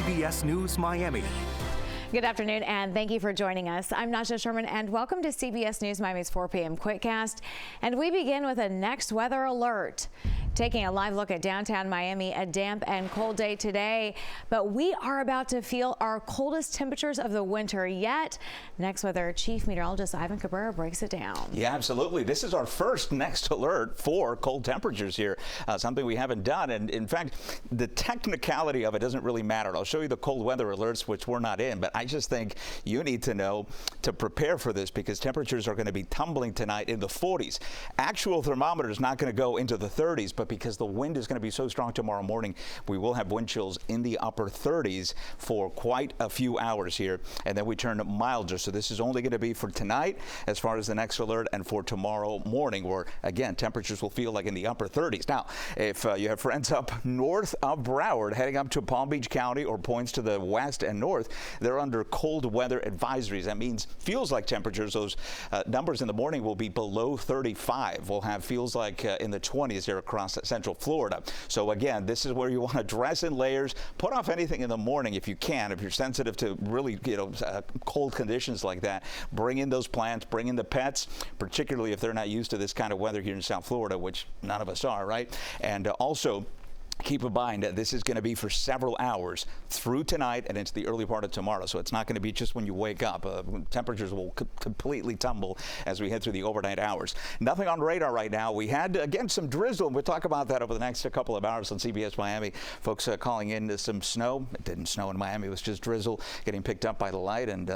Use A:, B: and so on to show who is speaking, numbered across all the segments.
A: CBS News Miami.
B: Good afternoon, and thank you for joining us. I'm Najahe Sherman, and welcome to CBS News Miami's 4 p.m. Quickcast. And we begin with a next weather alert. Taking a live look at downtown Miami, a damp and cold day today, but we are about to feel our coldest temperatures of the winter yet. Next weather Chief Meteorologist Ivan Cabrera breaks it down.
C: Yeah, absolutely. This is our first next alert for cold temperatures here, something we haven't done. And in fact, the technicality of it doesn't really matter. I'll show you the cold weather alerts, which we're not in, but I just think you need to know to prepare for this because temperatures are going to be tumbling tonight in the 40s. Actual thermometer is not going to go into the 30s, but because the wind is going to be so strong tomorrow morning, we will have wind chills in the upper 30s for quite a few hours here, and then we turn milder. So this is only going to be for tonight as far as the next alert, and for tomorrow morning, where again temperatures will feel like in the upper 30s. Now, if you have friends up north of Broward heading up to Palm Beach County or points to the west and north, they're under cold weather advisories. That means feels like temperatures, those numbers in the morning will be below 35. We'll have feels like in the 20s here across central Florida. So again, this is where you want to dress in layers, put off anything in the morning if you can. If you're sensitive to really, cold conditions like that, bring in those plants, bring in the pets, particularly if they're not used to this kind of weather here in South Florida, which none of us are, right? And also, keep in mind that this is going to be for several hours through tonight and into the early part of tomorrow. So it's not going to be just when you wake up. Temperatures will completely tumble as we head through the overnight hours. Nothing on radar right now. We had, again, some drizzle. We'll talk about that over the next couple of hours on CBS Miami. Folks calling in some snow. It didn't snow in Miami. It was just drizzle getting picked up by the light. And,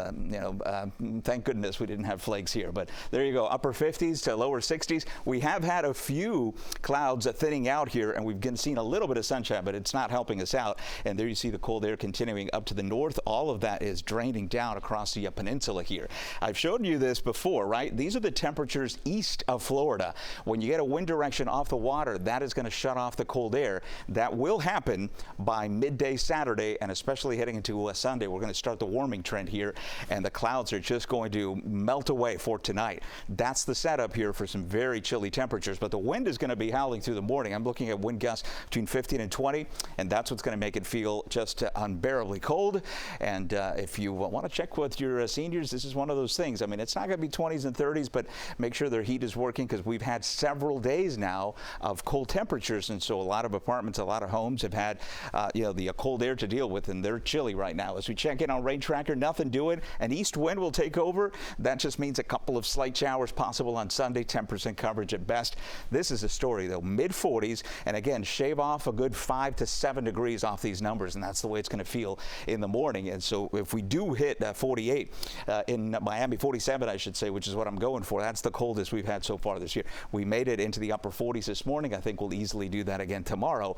C: thank goodness we didn't have flakes here. But there you go. Upper 50s to lower 60s. We have had a few clouds thinning out here, and we've seen a little bit of sunshine, but it's not helping us out. And there you see the cold air continuing up to the north. All of that is draining down across the peninsula here. I've shown you this before, right? These are the temperatures east of Florida. When you get a wind direction off the water, that is going to shut off the cold air. That will happen by midday Saturday, and especially heading into Sunday. We're going to start the warming trend here, and the clouds are just going to melt away for tonight. That's the setup here for some very chilly temperatures, but the wind is going to be howling through the morning. I'm looking at wind gusts between 15 and 20, and that's what's going to make it feel just unbearably cold. And if you want to check with your seniors, this is one of those things. I mean, it's not going to be 20s and 30s, but make sure their heat is working, because we've had several days now of cold temperatures, and so a lot of apartments, a lot of homes have had the cold air to deal with, and they're chilly right now. As we check in on rain tracker, nothing doing. An east wind will take over. That just means a couple of slight showers possible on Sunday, 10% coverage at best. This is a story, though, mid 40s, and again, shave off a good 5 to 7 degrees off these numbers, and that's the way it's going to feel in the morning. And so if we do hit 48 in Miami, 47 I should say, which is what I'm going for, that's the coldest we've had so far this year. We made it into the upper 40s this morning. I think we'll easily do that again tomorrow,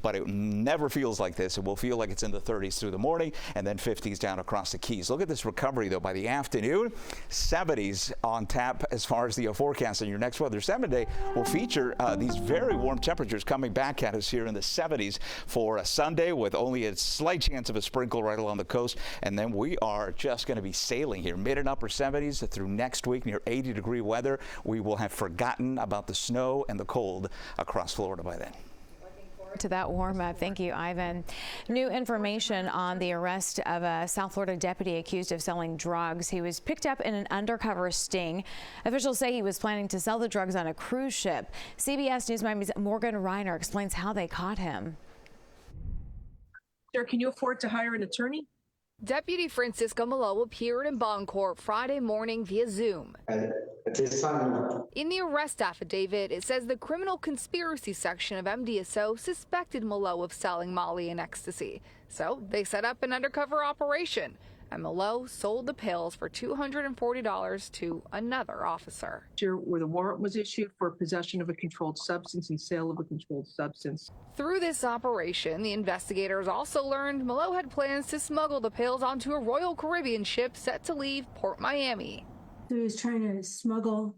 C: but it never feels like this. It will feel like it's in the 30s through the morning, and then 50s down across the Keys. Look at this recovery, though. By the afternoon, 70s on tap as far as the forecast. And your next weather 7-day will feature these very warm temperatures coming back at us here in the 70s for a Sunday, with only a slight chance of a sprinkle right along the coast. And then we are just going to be sailing here, mid and upper 70s through next week, near 80-degree weather. We will have forgotten about the snow and the cold across Florida by then.
B: To that warm up. Thank you, Ivan. New information on the arrest of a South Florida deputy accused of selling drugs. He was picked up in an undercover sting. Officials say he was planning to sell the drugs on a cruise ship. CBS News Miami's Morgan Reiner explains how they caught him.
D: Sir, can you afford to hire an attorney?
E: Deputy Francisco Malo appeared in bond court Friday morning via Zoom. In the arrest affidavit, it says the criminal conspiracy section of MDSO suspected Malo of selling Molly and ecstasy. So they set up an undercover operation, and Malo sold the pills for $240 to another officer.
D: Where the warrant was issued for possession of a controlled substance and sale of a controlled substance.
E: Through this operation, the investigators also learned Malo had plans to smuggle the pills onto a Royal Caribbean ship set to leave Port Miami.
F: So he was trying to smuggle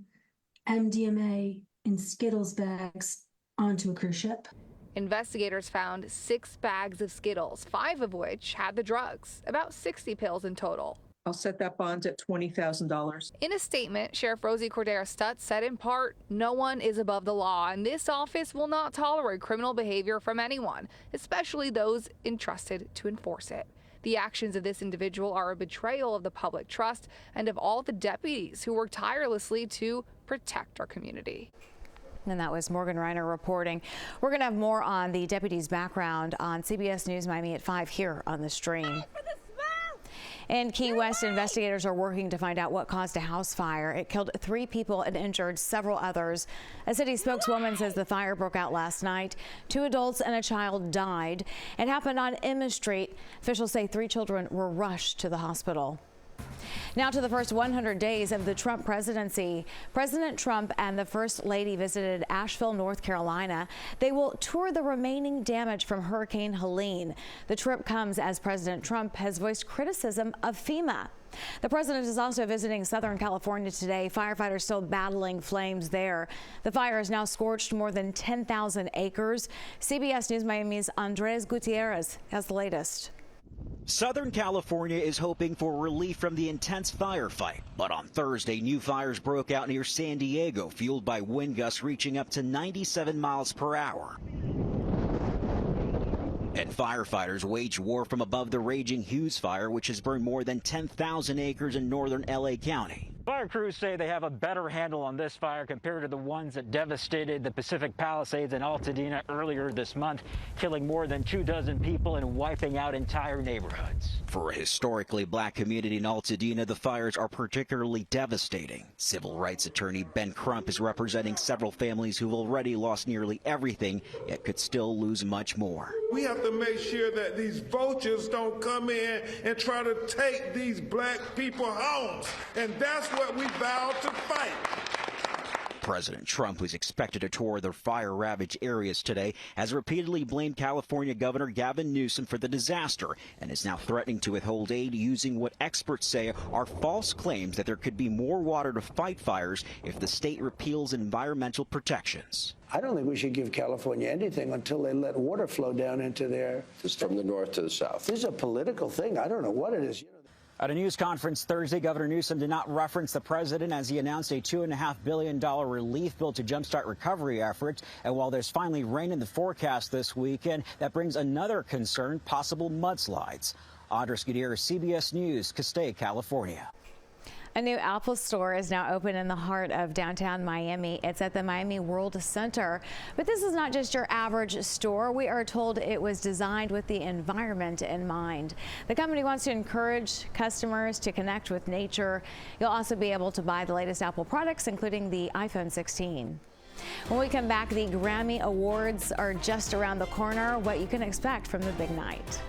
F: MDMA in Skittles bags onto a cruise ship.
E: Investigators found 6 bags of Skittles, 5 of which had the drugs, about 60 pills in total.
D: I'll set that bond at $20,000.
E: In a statement, Sheriff Rosie Cordera-Stutz said in part, no one is above the law, and this office will not tolerate criminal behavior from anyone, especially those entrusted to enforce it. The actions of this individual are a betrayal of the public trust and of all the deputies who work tirelessly to protect our community.
B: And that was Morgan Reiner reporting. We're going to have more on the deputy's background on CBS News Miami at 5 here on the stream. In Key West, investigators are working to find out what caused a house fire. It killed 3 people and injured several others. A city spokeswoman says the fire broke out last night. 2 adults and a child died. It happened on Emma Street. Officials say 3 children were rushed to the hospital. Now to the first 100 days of the Trump presidency. President Trump and the First Lady visited Asheville, North Carolina. They will tour the remaining damage from Hurricane Helene. The trip comes as President Trump has voiced criticism of FEMA. The president is also visiting Southern California today. Firefighters still battling flames there. The fire has now scorched more than 10,000 acres. CBS News Miami's Andres Gutierrez has the latest.
A: Southern California is hoping for relief from the intense firefight, but on Thursday, new fires broke out near San Diego, fueled by wind gusts reaching up to 97 miles per hour. And firefighters waged war from above the raging Hughes fire, which has burned more than 10,000 acres in northern LA County.
G: Fire crews say they have a better handle on this fire compared to the ones that devastated the Pacific Palisades and Altadena earlier this month, killing more than 24 people and wiping out entire neighborhoods.
A: For a historically black community in Altadena, the fires are particularly devastating. Civil rights attorney Ben Crump is representing several families who've already lost nearly everything, yet could still lose much more.
H: We have to make sure that these vultures don't come in and try to take these black people homes, and that's what we vowed to fight.
A: President Trump, who's expected to tour the fire-ravaged areas today, has repeatedly blamed California Governor Gavin Newsom for the disaster and is now threatening to withhold aid using what experts say are false claims that there could be more water to fight fires if the state repeals environmental protections.
I: I don't think we should give California anything until they let water flow down into their...
J: This is from the north to the south.
I: This is a political thing. I don't know what it is.
G: At a news conference Thursday, Governor Newsom did not reference the president as he announced a $2.5 billion relief bill to jumpstart recovery efforts. And while there's finally rain in the forecast this weekend, that brings another concern, possible mudslides. Andres Gutierrez, CBS News, Castaic, California.
B: A new Apple store is now open in the heart of downtown Miami. It's at the Miami World Center. But this is not just your average store. We are told it was designed with the environment in mind. The company wants to encourage customers to connect with nature. You'll also be able to buy the latest Apple products, including the iPhone 16. When we come back, the Grammy Awards are just around the corner. What you can expect from the big night.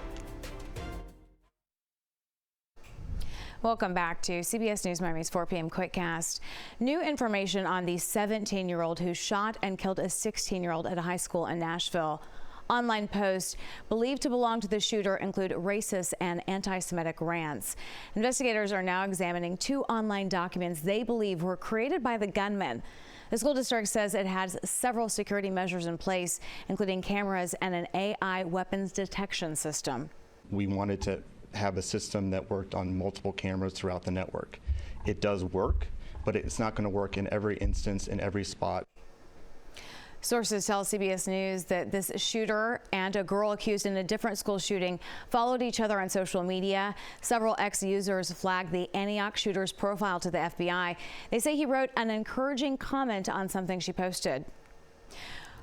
B: Welcome back to CBS News Miami's 4 p.m. Quickcast. New information on the 17-year-old who shot and killed a 16-year-old at a high school in Nashville. Online posts believed to belong to the shooter include racist and anti-Semitic rants. Investigators are now examining 2 online documents they believe were created by the gunman. The school district says it has several security measures in place, including cameras and an AI weapons detection system.
K: We wanted to have a system that worked on multiple cameras throughout the network. It does work, but it's not going to work in every instance, in every spot.
B: Sources tell CBS News that this shooter and a girl accused in a different school shooting followed each other on social media. Several ex-users flagged the Antioch shooter's profile to the FBI. They say he wrote an encouraging comment on something she posted.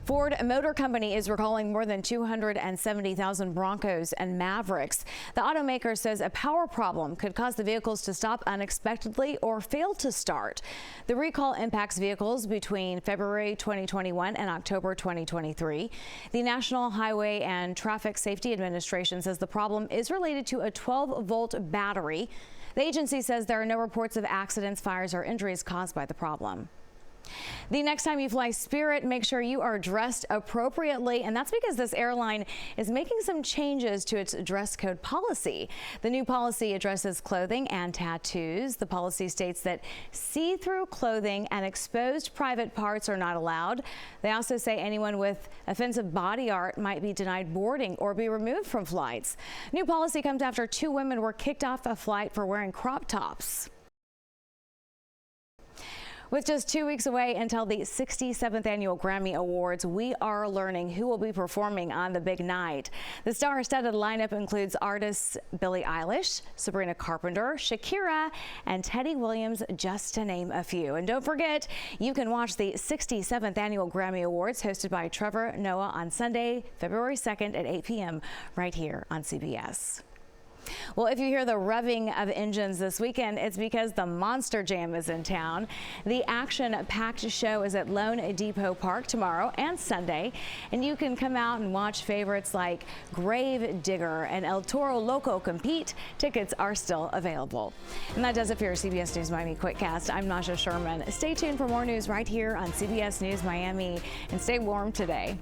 B: Ford Motor Company is recalling more than 270,000 Broncos and Mavericks. The automaker says a power problem could cause the vehicles to stop unexpectedly or fail to start. The recall impacts vehicles between February 2021 and October 2023. The National Highway and Traffic Safety Administration says the problem is related to a 12-volt battery. The agency says there are no reports of accidents, fires, or injuries caused by the problem. The next time you fly Spirit, make sure you are dressed appropriately, and that's because this airline is making some changes to its dress code policy. The new policy addresses clothing and tattoos. The policy states that see-through clothing and exposed private parts are not allowed. They also say anyone with offensive body art might be denied boarding or be removed from flights. New policy comes after 2 women were kicked off a flight for wearing crop tops. With just 2 weeks away until the 67th Annual Grammy Awards, we are learning who will be performing on the big night. The star-studded lineup includes artists Billie Eilish, Sabrina Carpenter, Shakira, and Teddy Williams, just to name a few. And don't forget, you can watch the 67th Annual Grammy Awards hosted by Trevor Noah on Sunday, February 2nd at 8 p.m. right here on CBS. Well, if you hear the revving of engines this weekend, it's because the Monster Jam is in town. The action-packed show is at Lone Depot Park tomorrow and Sunday, and you can come out and watch favorites like Grave Digger and El Toro Loco compete. Tickets are still available. And that does it for your CBS News Miami Quickcast. I'm Najahe Sherman. Stay tuned for more news right here on CBS News Miami, and stay warm today.